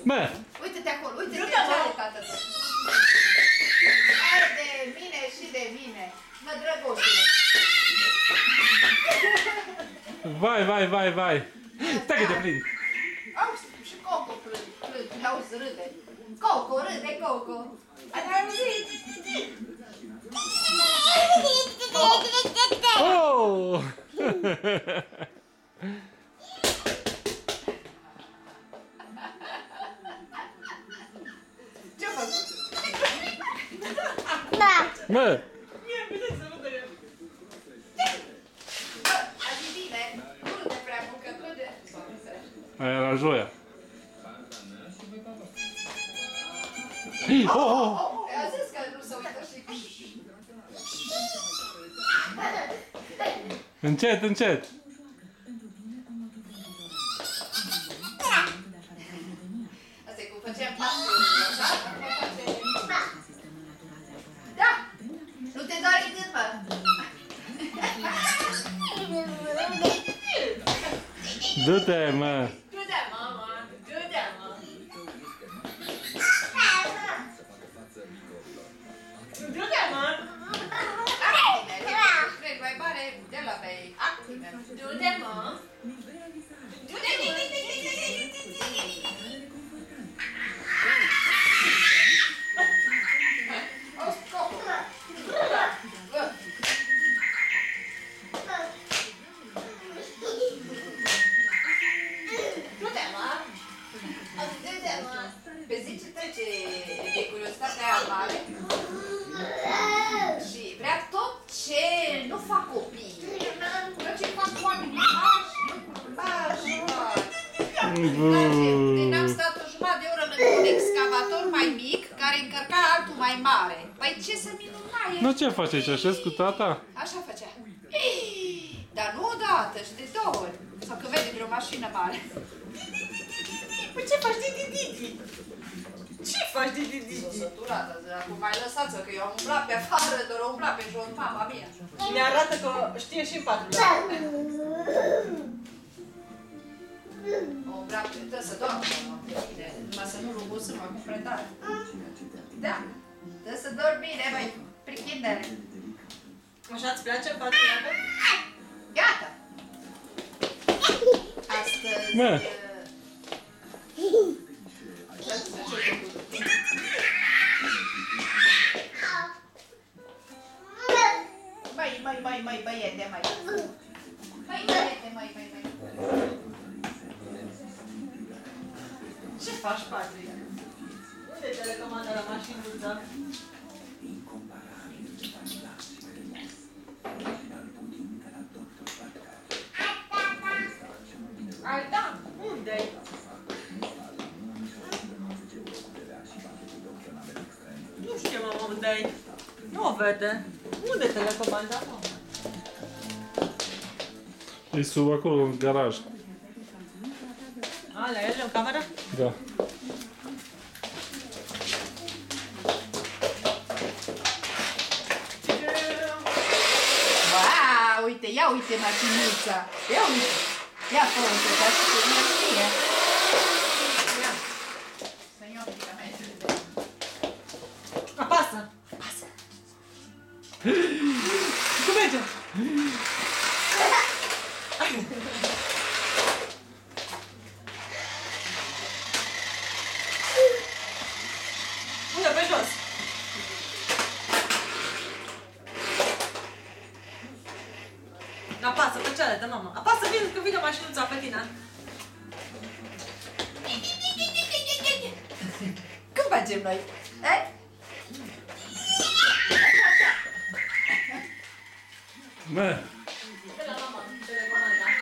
Mă! Uite-te acolo, uite-te ce are tată tău. Hai de mine și de mine. Mă, drăgoșule. Vai. Stai că te prind. Auzi, și Coco plânge, auzi, râde. Coco, râde, Coco. Ai auzit? Oh! Ce-a făcut? Mă! Azi bine, nu râde prea mult, că râde. Aia era joia. Oh! A zis că nu se uită și... Încet! Asta e cum făceam pasul, așa? Acum face... Da! Nu te doare gând, mă! Du-te, mă! Du-te, mama! Du-te, mă! Du-te, mă! Actime! Vrei mai mare? De la bei actime! Du-te, mă! Du-te, o, Coco! Bă! Du-te, mă! Du-te, mă! Pe zi ce trece de curiozitatea aia mare și vrea tot ce nu fac copii. Tot ce fac oameni mași, mași. Deci am stat o jumătate de oră lângă un excavator mai mic care încărca altul mai mare. Păi ce să minunaie! Nu, ce faci aici? Așezi cu tata? Așa făcea. Dar nu odată, și de două ori. Sau că vede vreo mașină mare. Păi ce faci, Didi? Ce faci, Didi? S-o săturată, acum mai lăsați-o, că eu am umblat pe afară, doar am umblat pe jos, mama mia. Ne arată că știe și în patru. O umblat, trebuie să doarmă, bine, numai să nu rugusăm acum pretare. Da, trebuie să dormi bine, băi, prichindere. Așa îți place în patru? Gata! Astăzi... Mă. Mai, băiete, mai. Mai, băiete, mai. Ce faci, Patrick? Unde te recomandă la mașinuță? Alta? Unde-i? Nu știu, mama, unde-i. Nu o vede. Unde te recomandă, mama? E sub acolo, în garaj. A, la el, în cameră? Da. Wow, uite, ia uite mașinuța. Ia uite. Ia fă un să și să vină știe. Ia. Să-mi iau medicamente. Apasă! Cum merge? Unde, pe jos? Apasă pe cealaltă, mama. Apasă, vine, că vine mașinuța pe tine. Cum facem noi? Eh? Mă!